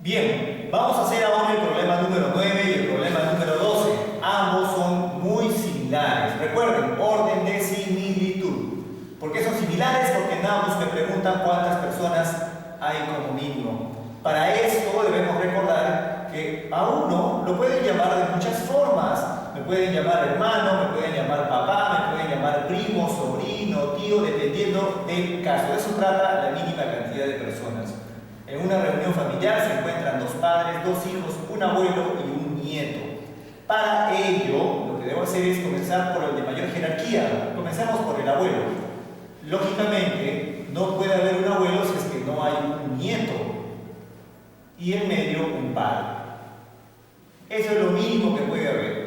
Bien, vamos a hacer ahora el problema número 9 y el problema número 12. Ambos son muy similares. Recuerden, orden de similitud. ¿Por qué son similares? Porque en ambos me preguntan cuántas personas hay como mínimo. Para esto debemos recordar que a uno lo pueden llamar de muchas formas. Me pueden llamar hermano, me pueden llamar papá, me pueden llamar primo, sobrino, tío, dependiendo del caso. De eso trata la mínima cantidad de personas. En una reunión familiar se encuentran dos padres, dos hijos, un abuelo y un nieto. Para ello, lo que debo hacer es comenzar por el de mayor jerarquía. Comencemos por el abuelo. Lógicamente, no puede haber un abuelo si es que no hay un nieto. Y en medio, un padre. Eso es lo mínimo que puede haber.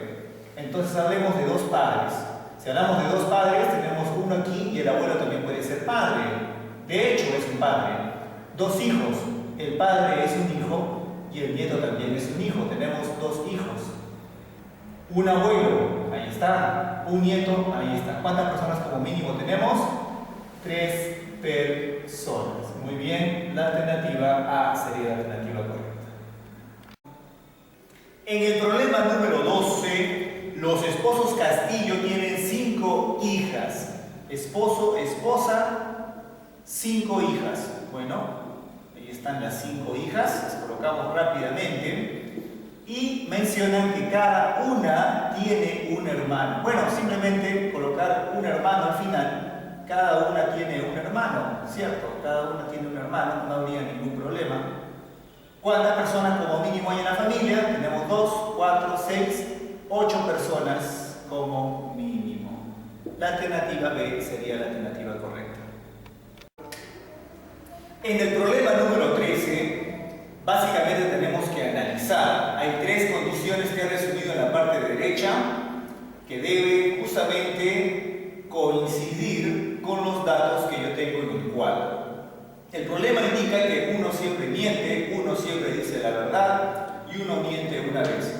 Entonces hablemos de dos padres. Si hablamos de dos padres, tenemos uno aquí y el abuelo también puede ser padre. De hecho, es un padre. Dos hijos. El padre es un hijo y el nieto también es un hijo. Tenemos dos hijos. Un abuelo, ahí está. Un nieto, ahí está. ¿Cuántas personas como mínimo tenemos? 3 personas. Muy bien, la alternativa A sería la alternativa correcta. En el problema número 12, los esposos Castillo tienen 5 hijas. Esposo, esposa, 5 hijas. Bueno, ahí están las 5 hijas, las colocamos rápidamente. Y mencionan que cada una tiene un hermano. Bueno, simplemente colocar un hermano al final. Cada una tiene un hermano, ¿cierto? Cada una tiene un hermano, no habría ningún problema. ¿Cuántas personas como mínimo hay en la familia? Tenemos 2, 4, 6, 8 personas como mínimo. La alternativa B sería la alternativa correcta. En el problema número 13, básicamente tenemos que analizar. Hay 3 condiciones que he resumido en la parte derecha que deben justamente coincidir con los datos que yo tengo en el cuadro. El problema indica que uno siempre miente, uno siempre dice la verdad y uno miente una vez.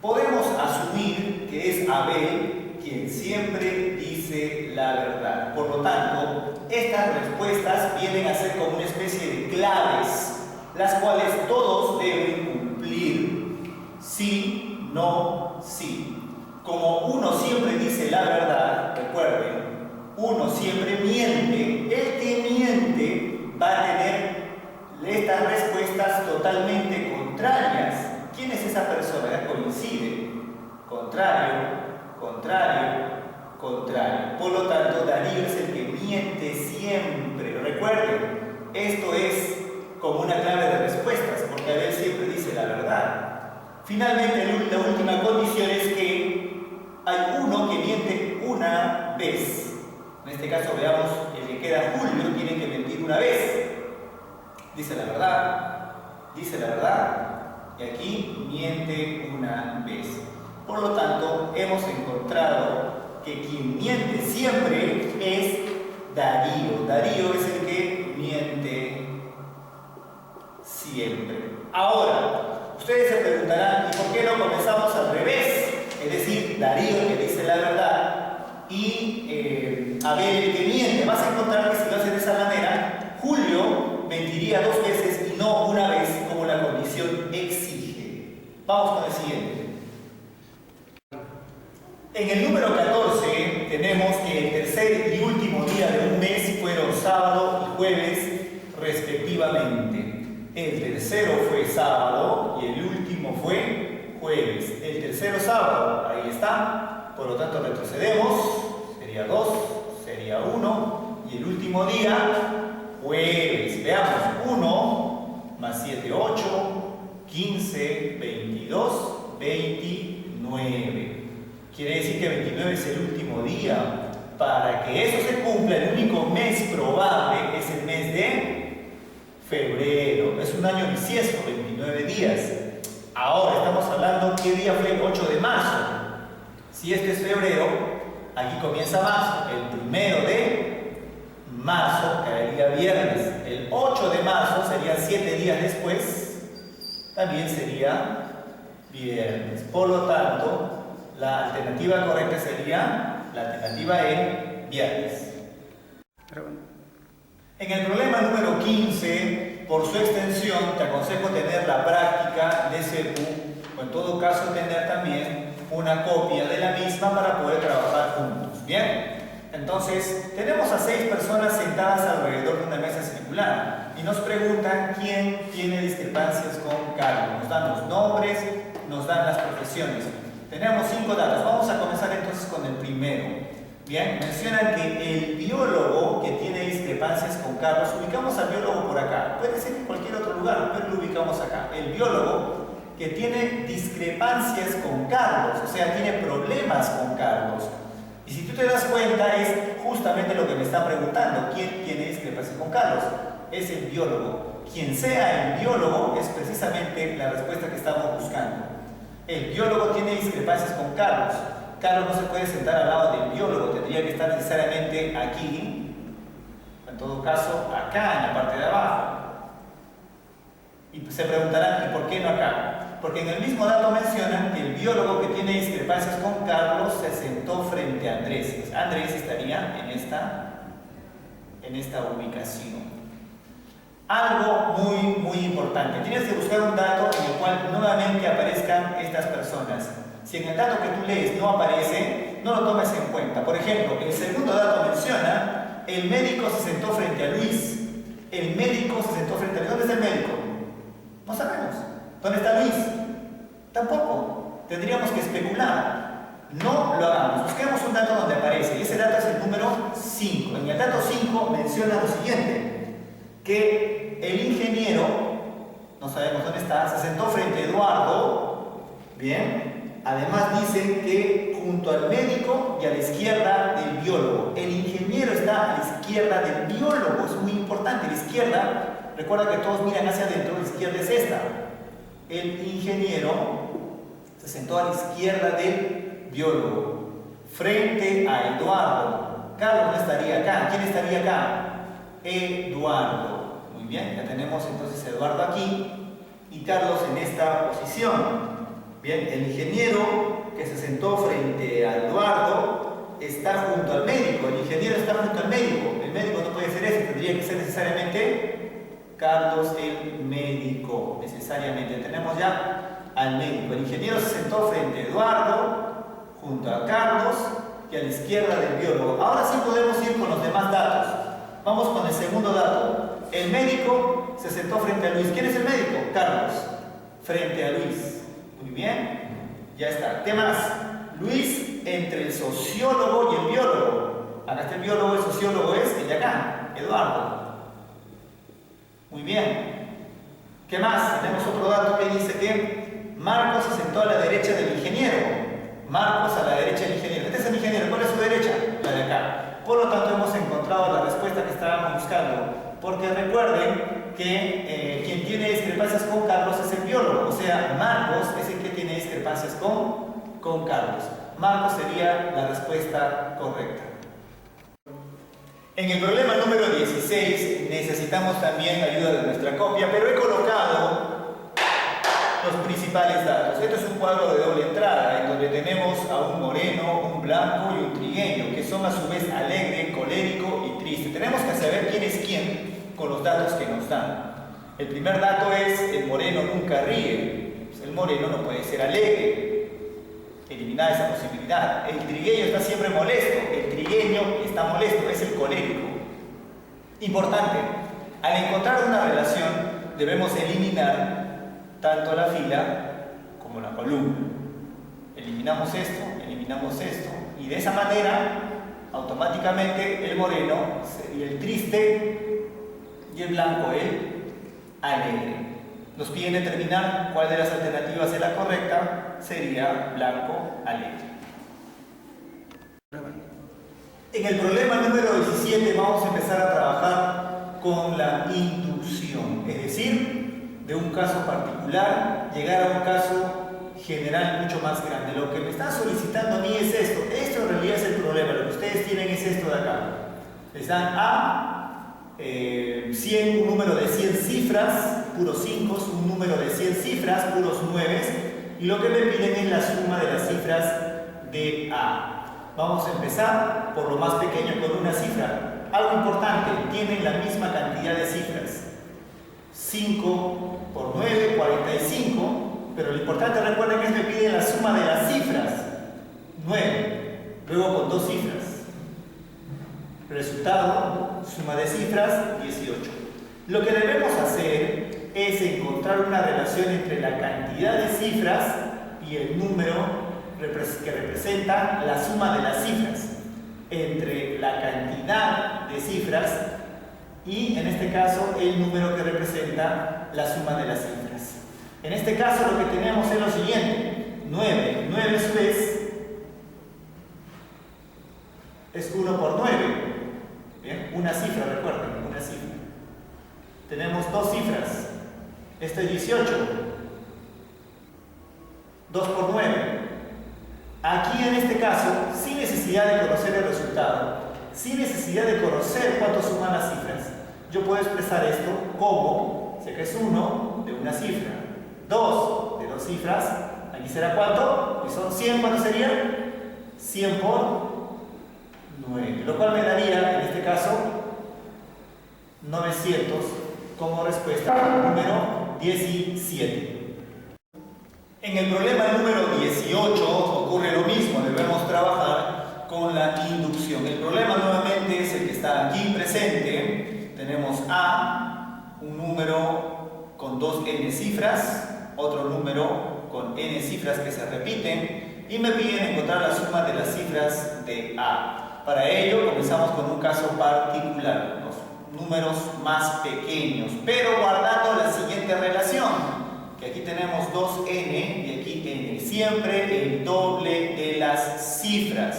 Podemos asumir que es Abel quien siempre dice la verdad. Por lo tanto, estas respuestas vienen a ser como una especie de claves, las cuales todos deben cumplir. Sí, no, sí. Como uno siempre dice la verdad, recuerden, uno siempre miente, el que miente va a tener estas respuestas totalmente contrarias. ¿Quién es esa persona? Ya coincide. Contrario, contrario, contrario. Por lo tanto, Darío es el que miente siempre. Recuerden, esto es como una clave de respuestas, porque Abel siempre dice la verdad. Finalmente, la última condición es que hay uno que miente una vez. En este caso, veamos, el que queda Julio tiene que mentir una vez. Dice la verdad, y aquí miente una vez. Por lo tanto, hemos encontrado que quien miente siempre es Darío. Darío es el que miente siempre. Ahora, ustedes se preguntarán, ¿y por qué no comenzamos al revés? Es decir, Darío que dice la verdad y Abel el que miente. Vas a encontrar que si lo haces de esa manera, Julio mentiría 2 veces y no una vez como la condición exige. Vamos con el siguiente. En el número 14 tenemos que el tercer y último día de un mes fueron sábado y jueves respectivamente. El tercero fue sábado y el último fue jueves. El tercero sábado, ahí está. Por lo tanto retrocedemos. Sería 2, sería 1. Y el último día, jueves. Veamos, 1 más 7, 8, 15, 22, 29. Quiere decir que 29 es el último día. Para que eso se cumpla, el único mes probable es el mes de febrero. Es un año bisiesto, 29 días. Ahora estamos hablando, ¿qué día fue el 8 de marzo? Si este es febrero, aquí comienza marzo. El 1 de marzo caería viernes. El 8 de marzo serían 7 días después. También sería viernes. Por lo tanto, la alternativa correcta sería la alternativa E, viernes. En el problema número 15 por su extensión te aconsejo tener la práctica de CEPU o en todo caso tener también una copia de la misma para poder trabajar juntos. ¿Bien? Entonces, tenemos a 6 personas sentadas alrededor de una mesa circular y nos preguntan quién tiene discrepancias con Carlos. Nos dan los nombres, nos dan las profesiones. Tenemos 5 datos. Vamos a comenzar entonces con el primero. Bien, mencionan que el biólogo que tiene discrepancias con Carlos, ubicamos al biólogo por acá, puede ser en cualquier otro lugar, pero lo ubicamos acá. El biólogo que tiene discrepancias con Carlos, o sea, tiene problemas con Carlos. Y si tú te das cuenta, es justamente lo que me está preguntando: ¿quién tiene discrepancias con Carlos? Es el biólogo. Quien sea el biólogo es precisamente la respuesta que estamos buscando. El biólogo tiene discrepancias con Carlos. Carlos no se puede sentar al lado del biólogo, tendría que estar necesariamente aquí, en todo caso acá en la parte de abajo. Y se preguntarán, ¿y por qué no acá? Porque en el mismo dato mencionan que el biólogo que tiene discrepancias con Carlos se sentó frente a Andrés. Andrés estaría en esta ubicación. Algo muy importante. Tienes que buscar un dato en el cual nuevamente aparezcan estas personas. Si en el dato que tú lees no aparece, no lo tomes en cuenta. Por ejemplo, el segundo dato menciona: el médico se sentó frente a Luis. El médico se sentó frente a Luis. ¿Dónde está el médico? No sabemos. ¿Dónde está Luis? Tampoco. Tendríamos que especular. No lo hagamos. Busquemos un dato donde aparece. Y ese dato es el número 5. En el dato 5 menciona lo siguiente: que el ingeniero, no sabemos dónde está, se sentó frente a Eduardo. Bien. Además dicen que junto al médico y a la izquierda del biólogo. El ingeniero está a la izquierda del biólogo. Es muy importante. La izquierda, recuerda que todos miran hacia adentro, la izquierda es esta. El ingeniero se sentó a la izquierda del biólogo, frente a Eduardo. Carlos no estaría acá. ¿Quién estaría acá? Eduardo. Muy bien, ya tenemos entonces a Eduardo aquí y Carlos en esta posición. Bien, el ingeniero que se sentó frente a Eduardo está junto al médico. El ingeniero está junto al médico. El médico no puede ser ese, tendría que ser necesariamente Carlos el médico. Necesariamente tenemos ya al médico. El ingeniero se sentó frente a Eduardo, junto a Carlos y a la izquierda del biólogo. Ahora sí podemos ir con los demás datos. Vamos con el segundo dato. El médico se sentó frente a Luis. ¿Quién es el médico? Carlos. Frente a Luis. Muy bien, ya está. ¿Qué más? Luis entre el sociólogo y el biólogo. Acá está el biólogo, el sociólogo es el de acá, Eduardo. Muy bien. ¿Qué más? Tenemos otro dato que dice que Marcos se sentó a la derecha del ingeniero. Marcos a la derecha del ingeniero. Este es el ingeniero. ¿Cuál es su derecha? La de acá. Por lo tanto, hemos encontrado la respuesta que estábamos buscando. Porque recuerden que quien tiene discrepancias con Carlos es el biólogo. O sea, Marcos es el que tiene discrepancias con Carlos. Marcos sería la respuesta correcta. En el problema número 16 necesitamos también ayuda de nuestra copia, pero he colocado los principales datos. Esto es un cuadro de doble entrada en donde tenemos a un moreno, un blanco y un trigueño, que son a su vez alegre, colérico y triste. Tenemos que saber quién es quién con los datos que nos dan. El primer dato es: el moreno nunca ríe. Pues el moreno no puede ser alegre. Eliminar esa posibilidad. El trigueño está siempre molesto. El trigueño está molesto, es el colérico. Importante, al encontrar una relación debemos eliminar tanto la fila como la columna. Eliminamos esto y de esa manera automáticamente el moreno sería el triste y el blanco el alegre. Nos piden determinar cuál de las alternativas es la correcta. Sería blanco alegre. En el problema número 17 vamos a empezar a trabajar con la inducción, es decir, de un caso particular llegar a un caso general mucho más grande. Lo que me están solicitando a mí es esto. Esto en realidad es el problema. Lo que ustedes tienen es esto de acá. Les dan a 100, un número de 100 cifras, puros 5, un número de 100 cifras, puros 9, y lo que me piden es la suma de las cifras de A. Vamos a empezar por lo más pequeño, con una cifra. Algo importante, tienen la misma cantidad de cifras. 5 por 9, 45, pero lo importante, recuerden que me pide la suma de las cifras, 9, luego con dos cifras. Resultado, suma de cifras, 18. Lo que debemos hacer es encontrar una relación entre la cantidad de cifras y el número que representa la suma de las cifras. Entre la cantidad de cifras y, en este caso, el número que representa la suma de las cifras. En este caso lo que tenemos es lo siguiente: 9 a su vez es 1 por 9. Bien, una cifra, recuerden, una cifra. Tenemos dos cifras. Este es 18. 2 por 9. Aquí en este caso, sin necesidad de conocer el resultado, sin necesidad de conocer cuánto suman las cifras, yo puedo expresar esto como, sé que es 1 de una cifra, 2 de dos cifras, aquí será ¿cuánto? Y son 100, ¿cuánto sería? 100 por 9, lo cual me daría, en este caso, 900 como respuesta al número 17. En el problema número 18 ocurre lo mismo, debemos trabajar con la inducción. El problema nuevamente es el que está aquí presente. Tenemos A, un número con dos n cifras, otro número con n cifras que se repiten, y me piden encontrar la suma de las cifras de A. Para ello comenzamos con un caso particular, los números más pequeños, pero guardando la siguiente relación, que aquí tenemos 2n y aquí n, siempre el doble de las cifras.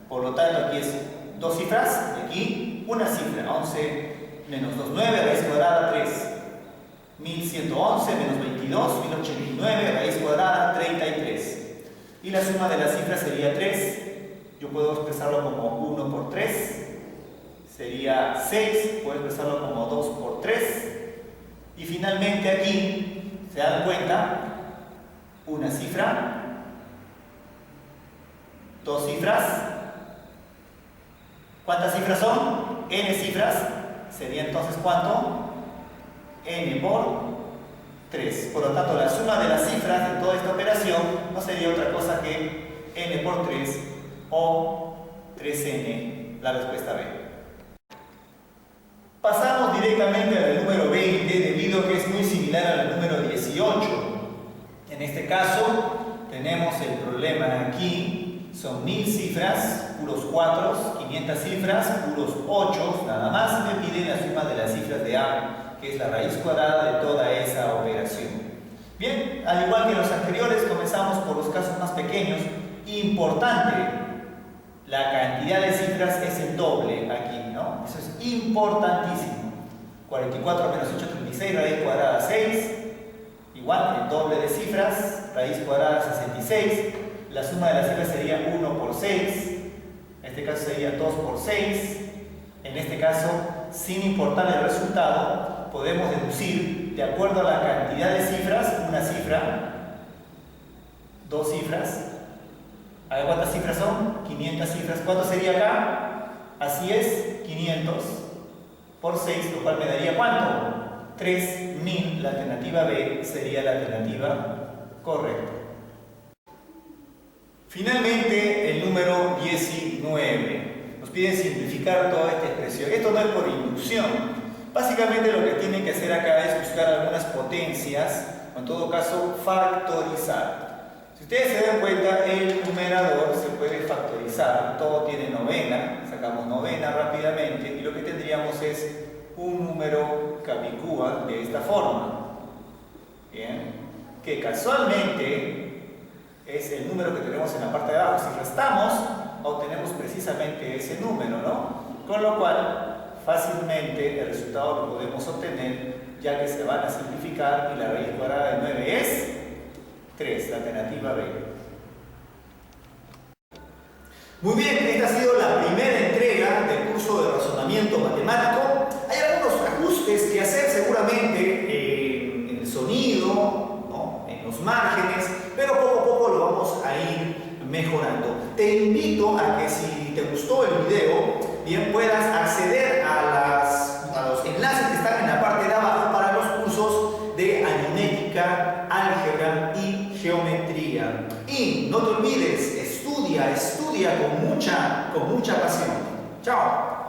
Por lo tanto, aquí es dos cifras y aquí una cifra. 11 menos 2, 9, raíz cuadrada 3. 1111 menos 22, 1089, raíz cuadrada 33. Y la suma de las cifras sería 3. Yo puedo expresarlo como 1 por 3. Sería 6. Puedo expresarlo como 2 por 3. Y finalmente aquí, ¿se dan cuenta? Una cifra, dos cifras. ¿Cuántas cifras son? N cifras. Sería entonces ¿cuánto? N por 3. Por lo tanto, la suma de las cifras de toda esta operación no sería otra cosa que N por 3 o 3N, la respuesta B. Pasamos directamente al número 20, debido a que es muy similar al número 18. En este caso, tenemos el problema aquí, son 1000 cifras, puros 4, 500 cifras, puros 8, nada más me piden la suma de las cifras de A, que es la raíz cuadrada de toda esa operación. Bien, al igual que los anteriores, comenzamos por los casos más pequeños. Importante, la cantidad de cifras es el doble aquí, ¿no? Eso es importantísimo. 44 menos 8, 36, raíz cuadrada 6. Igual, el doble de cifras, raíz cuadrada 66. La suma de las cifras sería 1 por 6. En este caso sería 2 por 6. En este caso, sin importar el resultado, podemos deducir, de acuerdo a la cantidad de cifras, una cifra, dos cifras. A ver cuántas cifras son, 500 cifras. ¿Cuánto sería acá? Así es, 500 por 6, lo cual me daría ¿cuánto? 3000. La alternativa B sería la alternativa correcta. Finalmente, el número 19. Nos piden simplificar toda esta expresión. Esto no es por inducción. Básicamente lo que tienen que hacer acá es buscar algunas potencias, o en todo caso factorizar. Si ustedes se dan cuenta, el numerador se puede factorizar, todo tiene novena, sacamos novena rápidamente y lo que tendríamos es un número capicúa de esta forma. Bien, que casualmente es el número que tenemos en la parte de abajo. Si restamos, obtenemos precisamente ese número, ¿no? Con lo cual, fácilmente el resultado lo podemos obtener, ya que se van a simplificar y la raíz cuadrada de 9 es 3, la alternativa B. Muy bien, esta ha sido la primera entrega del curso de razonamiento matemático. Hay algunos ajustes que hacer seguramente en el sonido, ¿no? En los márgenes, pero poco a poco lo vamos a ir mejorando. Te invito a que si te gustó el video, bien puedas acceder a los enlaces que están en la parte de abajo para los cursos de aritmética, álgebra y geometría. Y no te olvides, estudia con mucha pasión. Chao.